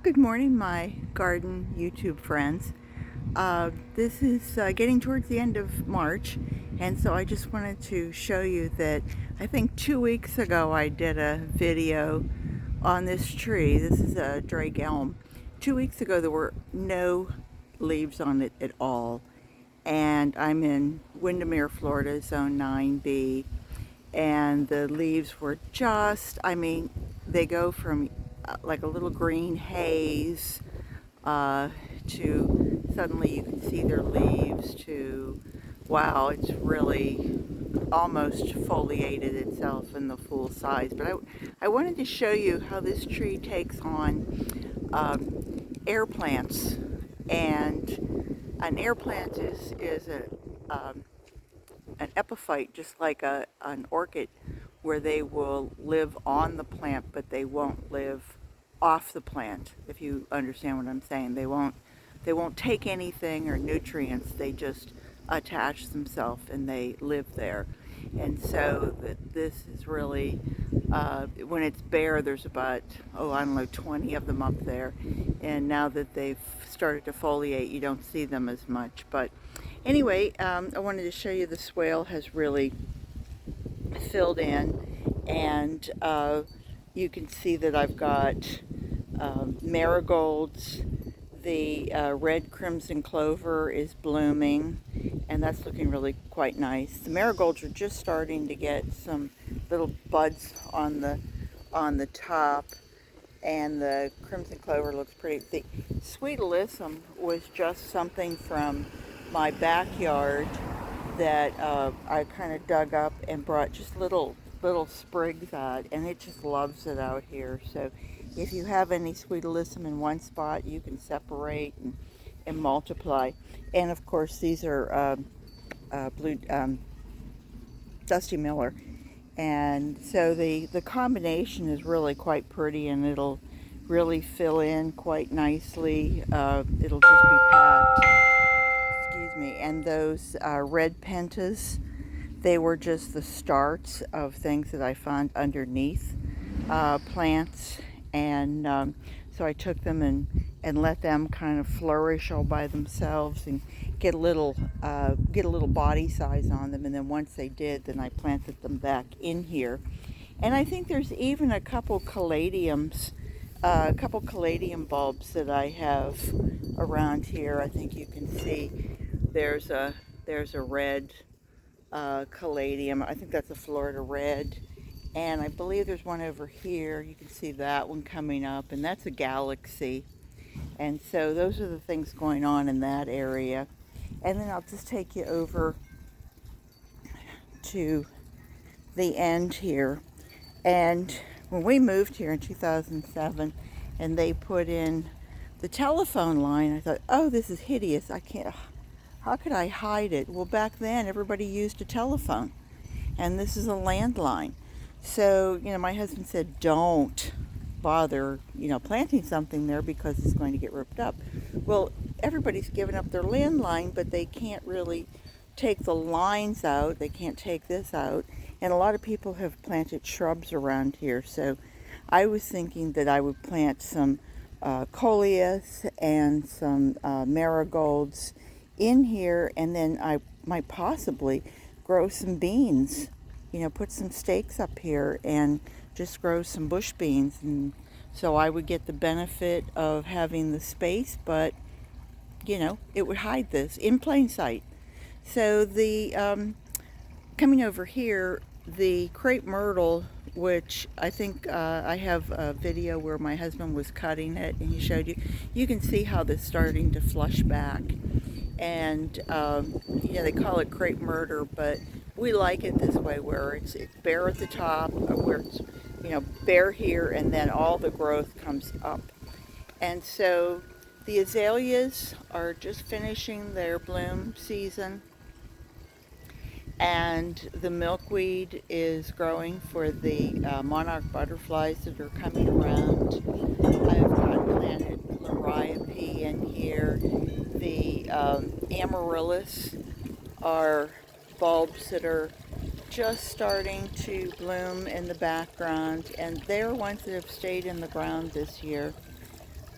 Good morning, my garden YouTube friends. This is getting towards the end of March, and so I just wanted to show you that I think 2 weeks ago I did a video on this tree. This is a drake elm. 2 weeks ago there were no leaves on it at all, and I'm in Windermere, Florida, Zone 9B, and the leaves were just, they go from like a little green haze to suddenly you can see their leaves to, wow, it's really almost foliated itself in the full size. But I wanted to show you how this tree takes on air plants. And an air plant is an epiphyte, just like an orchid, where they will live on the plant, but they won't live off the plant, if you understand what I'm saying. They won't take anything or nutrients. They just attach themselves and they live there. And so this is really, when it's bare, there's about, I don't know, 20 of them up there. And now that they've started to foliate, you don't see them as much. But anyway, I wanted to show you the swale has really filled in, and you can see that I've got marigolds. The red crimson clover is blooming, and that's looking really quite nice. The marigolds are just starting to get some little buds on the top, and the crimson clover looks pretty. The sweet alyssum was just something from my backyard that I kind of dug up and brought just little sprigs out, and it just loves it out here. So if you have any sweet alyssum in one spot, you can separate and multiply. And of course, these are blue Dusty Miller, and so the combination is really quite pretty, and it'll really fill in quite nicely. It'll just be packed. Excuse me. And those red pentas, they were just the starts of things that I found underneath plants, and so I took them and let them kind of flourish all by themselves and get a little body size on them. And then once they did, then I planted them back in here. And I think there's even a couple caladiums, bulbs that I have around here. I think you can see there's a red caladium. I think that's a Florida red. And I believe there's one over here. You can see that one coming up, and that's a galaxy. And so those are the things going on in that area. And then I'll just take you over to the end here. And when we moved here in 2007 and they put in the telephone line, I thought, oh, this is hideous. How could I hide it? Well, back then everybody used a telephone, and this is a landline. So, my husband said, don't bother, planting something there because it's going to get ripped up. Well, everybody's given up their landline, but they can't really take the lines out. They can't take this out. And a lot of people have planted shrubs around here. So I was thinking that I would plant some coleus and some marigolds in here, and then I might possibly grow some beans. Put some stakes up here and just grow some bush beans, and so I would get the benefit of having the space, but it would hide this in plain sight. So the coming over here, the crepe myrtle, which I think I have a video where my husband was cutting it and he showed you can see how this is starting to flush back. And they call it crepe myrtle, but we like it this way, where it's bare at the top, where it's bare here, and then all the growth comes up. And so the azaleas are just finishing their bloom season, and the milkweed is growing for the monarch butterflies that are coming around. I've got planted liriape in here. The Amaryllis are bulbs that are just starting to bloom in the background, and they're ones that have stayed in the ground this year.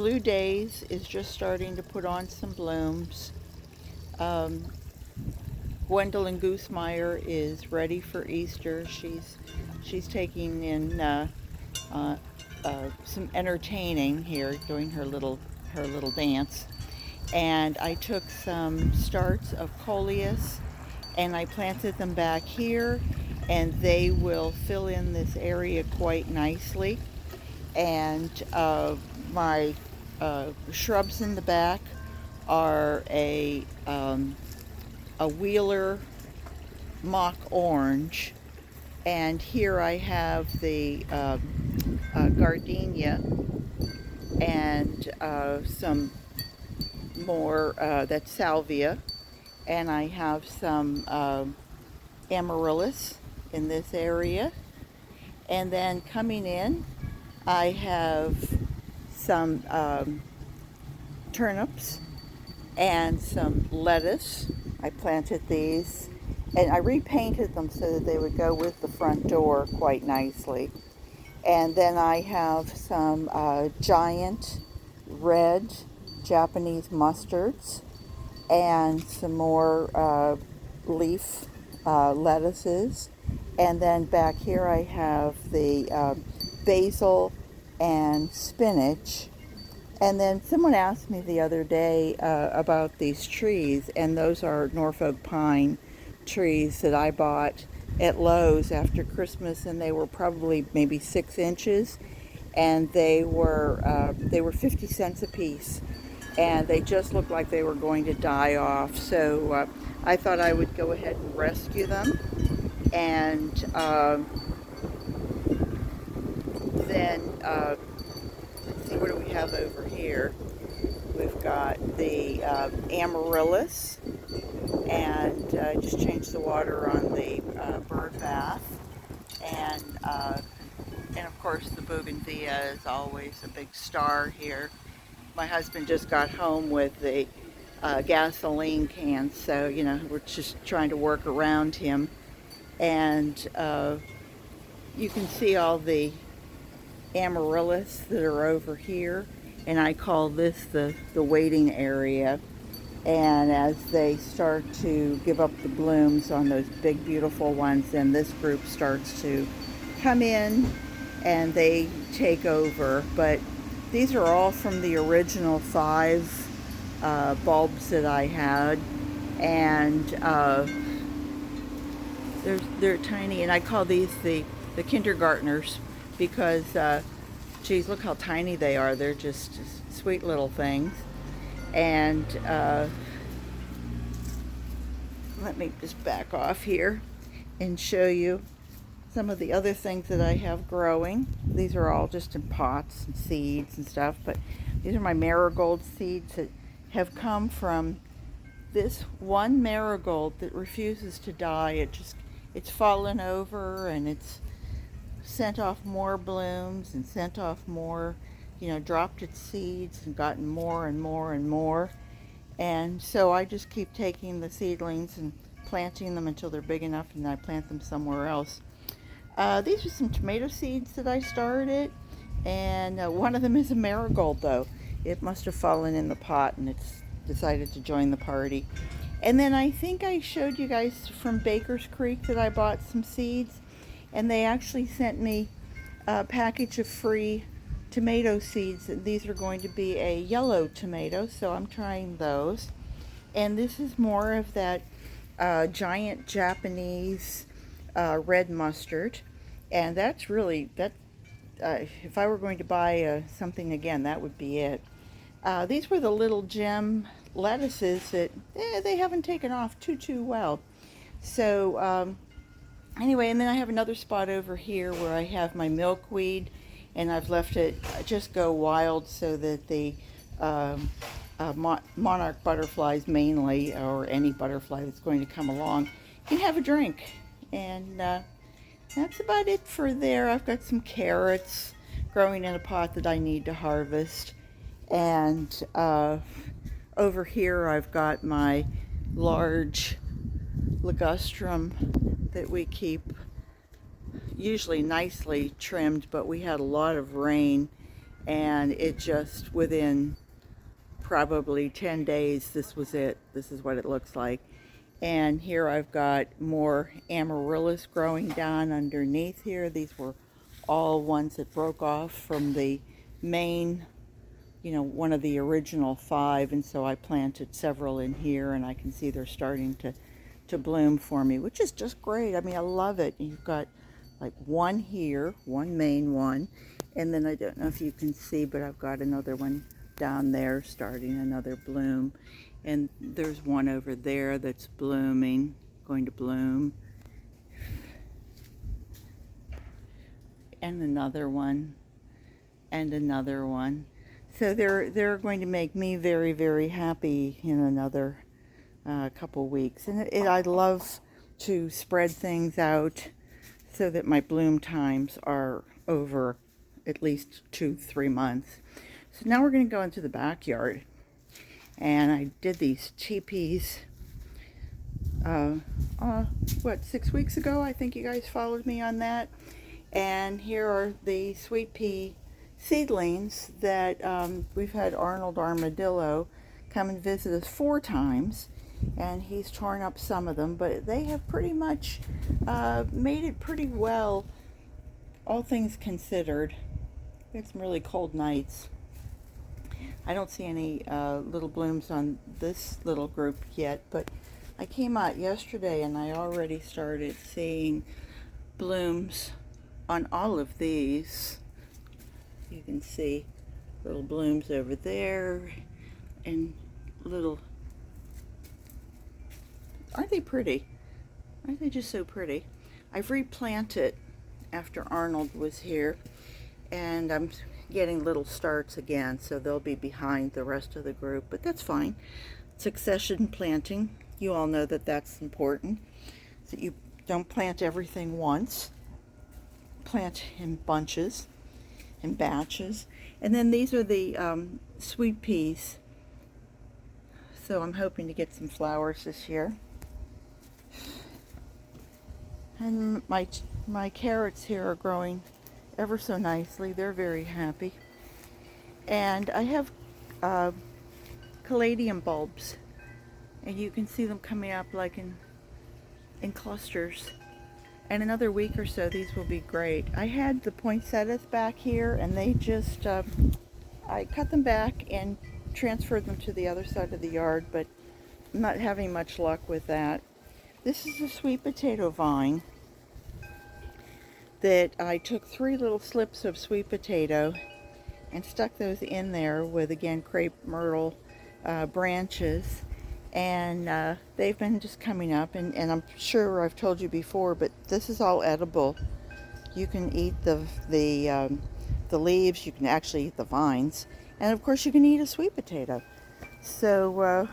Blue Days is just starting to put on some blooms. Um, Gwendolyn Goosemeyer is ready for Easter. She's taking in uh, some entertaining here, doing her little dance. And I took some starts of coleus and I planted them back here, and they will fill in this area quite nicely. And my shrubs in the back are a Wheeler mock orange, and here I have the gardenia and some more that's salvia, and I have some amaryllis in this area. And then coming in, I have some turnips and some lettuce. I planted these and I repainted them so that they would go with the front door quite nicely. And then I have some giant red Japanese mustards and some more leaf lettuces. And then back here I have the basil and spinach. And then someone asked me the other day about these trees, and those are Norfolk pine trees that I bought at Lowe's after Christmas, and they were probably maybe 6 inches, and they were 50 cents a piece, and they just looked like they were going to die off. So I thought I would go ahead and rescue them, and then let's see, what do we have over here? We've got the amaryllis, and just changed the water on the bird bath, and of course the Bougainvillea is always a big star here. My husband just got home with the gasoline cans, so you know we're just trying to work around him, and you can see all the amaryllis that are over here, and I call this the waiting area. And as they start to give up the blooms on those big beautiful ones, then this group starts to come in and they take over. But these are all from the original 5 bulbs that I had, and they're tiny, and I call these the kindergartners because geez, look how tiny they are. They're just sweet little things. And let me just back off here and show you some of the other things that I have growing. These are all just in pots and seeds and stuff, but these are my marigold seeds that have come from this one marigold that refuses to die. It's fallen over, and it's sent off more blooms and sent off more, dropped its seeds and gotten more and more and more. And so I just keep taking the seedlings and planting them until they're big enough, and then I plant them somewhere else. These are some tomato seeds that I started, and one of them is a marigold, though. It must have fallen in the pot and it's decided to join the party. And then I think I showed you guys from Baker's Creek that I bought some seeds, and they actually sent me a package of free tomato seeds. These are going to be a yellow tomato, so I'm trying those. And this is more of that giant Japanese red mustard, and that's really if I were going to buy something again, that would be it. These were the little gem lettuces that they haven't taken off too well. So anyway, and then I have another spot over here where I have my milkweed, and I've left it just go wild so that the monarch butterflies mainly, or any butterfly that's going to come along, can have a drink. And that's about it for there. I've got some carrots growing in a pot that I need to harvest. And over here I've got my large ligustrum that we keep usually nicely trimmed, but we had a lot of rain and it just within probably 10 days, this was it. This is what it looks like. And here I've got more Amaryllis growing down underneath here. These were all ones that broke off from the main, one of the original 5, and so I planted several in here, and I can see they're starting to bloom for me, which is just great. I mean, I love it. You've got like one here, one main one, and then I don't know if you can see, but I've got another one down there starting another bloom, and there's one over there that's blooming, going to bloom, and another one, and another one. So they're going to make me very, very happy in another couple weeks. And I love to spread things out so that my bloom times are over at least 2-3 months. So now we're going to go into the backyard. And I did these teepees, 6 weeks ago? I think you guys followed me on that. And here are the sweet pea seedlings that we've had Arnold Armadillo come and visit us 4 times, and he's torn up some of them, but they have pretty much made it pretty well, all things considered. We had some really cold nights. I don't see any little blooms on this little group yet, but I came out yesterday and I already started seeing blooms on all of these. You can see little blooms over there and little, aren't they pretty? Aren't they just so pretty? I've replanted after Arnold was here, and I'm getting little starts again, so they'll be behind the rest of the group, but that's fine. Succession planting, you all know that that's important, so you don't plant everything once. Plant in bunches, in batches. And then these are the sweet peas, so I'm hoping to get some flowers this year. And my carrots here are growing ever so nicely. They're very happy. And I have caladium bulbs, and you can see them coming up like in clusters. And another week or so, these will be great. I had the poinsettias back here, and they just, I cut them back and transferred them to the other side of the yard, but I'm not having much luck with that. This is a sweet potato vine that I took 3 little slips of sweet potato and stuck those in there with, again, crepe myrtle branches. And they've been just coming up, and I'm sure I've told you before, but this is all edible. You can eat the leaves, you can actually eat the vines, and of course you can eat a sweet potato. So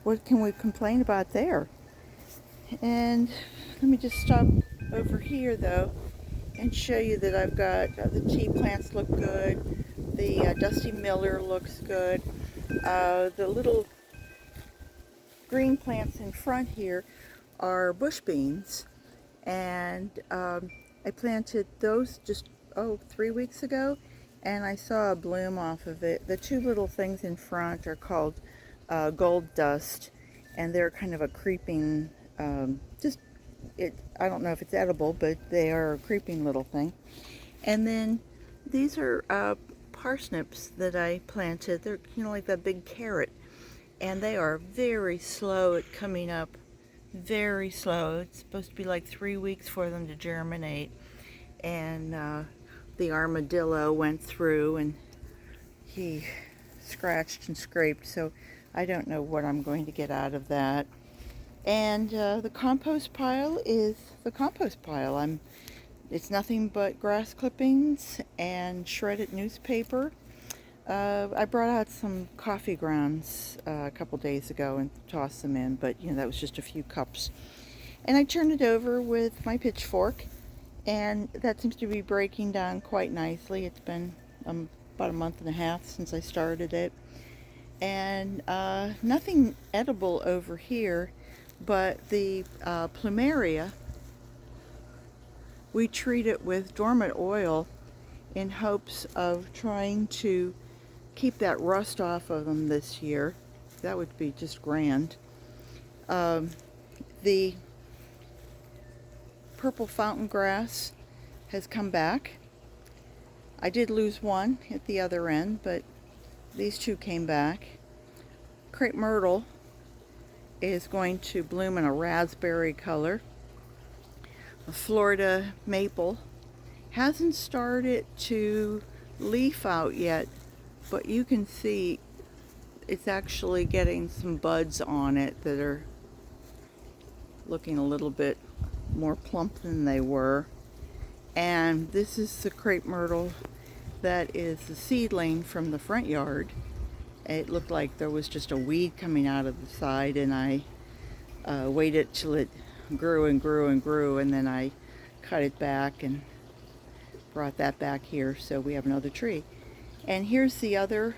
what can we complain about there? And let me just stop over here though and show you that I've got the tea plants look good, the Dusty Miller looks good, the little green plants in front here are bush beans, and I planted those just 3 weeks ago, and I saw a bloom off of it. The 2 little things in front are called gold dust, and they're kind of a creeping, I don't know if it's edible, but they are a creeping little thing. And then these are parsnips that I planted. They're like that big carrot. And they are very slow at coming up, very slow. It's supposed to be like 3 weeks for them to germinate. And the armadillo went through and he scratched and scraped, so I don't know what I'm going to get out of that. And the compost pile is the compost pile. It's nothing but grass clippings and shredded newspaper. I brought out some coffee grounds a couple days ago and tossed them in, but that was just a few cups. And I turned it over with my pitchfork, and that seems to be breaking down quite nicely. It's been about a month and a half since I started it. And nothing edible over here, but the plumeria, we treat it with dormant oil in hopes of trying to keep that rust off of them this year. That would be just grand. The purple fountain grass has come back. I did lose one at the other end, but these two came back. Crepe myrtle is going to bloom in a raspberry color. The Florida maple hasn't started to leaf out yet, but you can see it's actually getting some buds on it that are looking a little bit more plump than they were. And this is the crepe myrtle that is the seedling from the front yard. It looked like there was just a weed coming out of the side, and I waited till it grew and grew and grew, and then I cut it back and brought that back here, so we have another tree. And here's the other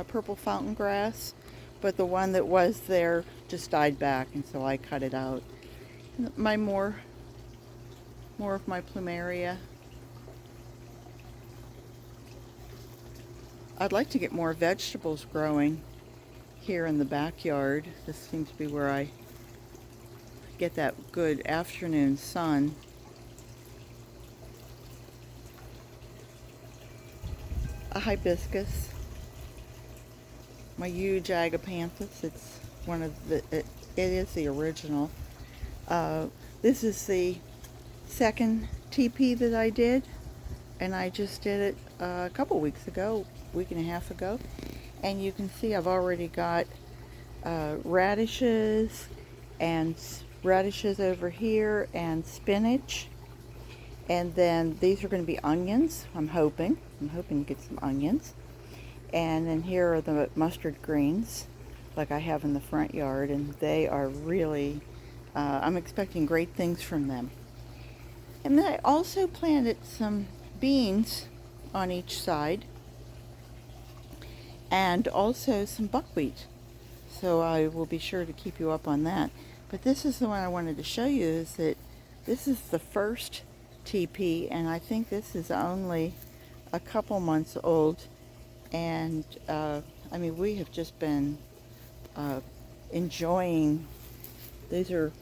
purple fountain grass, but the one that was there just died back, and so I cut it out. My more of my plumeria. I'd like to get more vegetables growing here in the backyard. This seems to be where I get that good afternoon sun. A hibiscus, my huge agapanthus. It's one of the, it is the original. This is the second TP that I did, and I just did it a couple weeks ago, week and a half ago, and you can see I've already got radishes over here and spinach, and then these are going to be onions. I'm hoping to get some onions, and then here are the mustard greens like I have in the front yard, and they are really I'm expecting great things from them. And then I also planted some beans on each side, and also some buckwheat, so I will be sure to keep you up on that. But this is the one I wanted to show you, is that this is the first TP, and I think this is only a couple months old, and I mean, we have just been enjoying. These are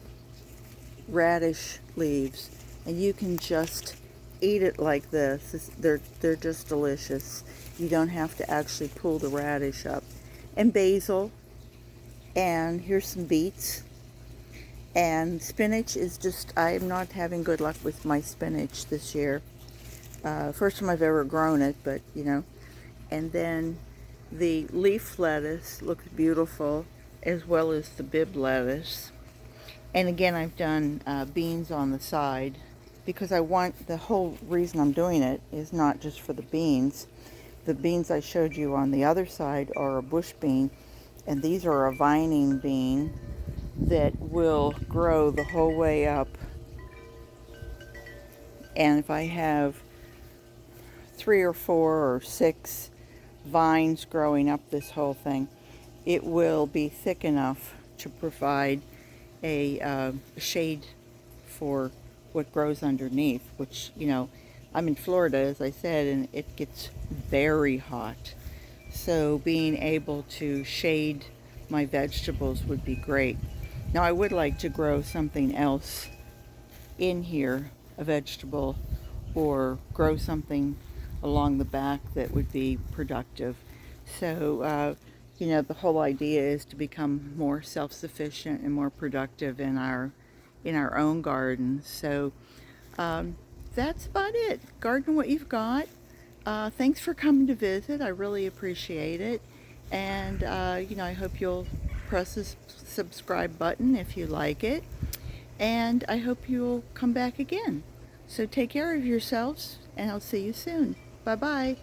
radish leaves, and you can just eat it like this. They're just delicious. You don't have to actually pull the radish up. And basil, and here's some beets. And spinach is just, I'm not having good luck with my spinach this year. First time I've ever grown it, but you know. And then the leaf lettuce looks beautiful, as well as the bib lettuce. And again, I've done beans on the side, because I want, the whole reason I'm doing it is not just for the beans. The beans I showed you on the other side are a bush bean, and these are a vining bean that will grow the whole way up. And if I have 3 or 4 or 6 vines growing up this whole thing, it will be thick enough to provide a shade for what grows underneath, which, you know, I'm in Florida, as I said, and it gets very hot. So being able to shade my vegetables would be great. Now, I would like to grow something else in here, a vegetable, or grow something along the back that would be productive. So, you know, the whole idea is to become more self-sufficient and more productive in our own gardens. So that's about it. Garden what you've got. Thanks for coming to visit. I really appreciate it. And, you know, I hope you'll press the subscribe button if you like it. And I hope you'll come back again. So take care of yourselves, and I'll see you soon. Bye-bye.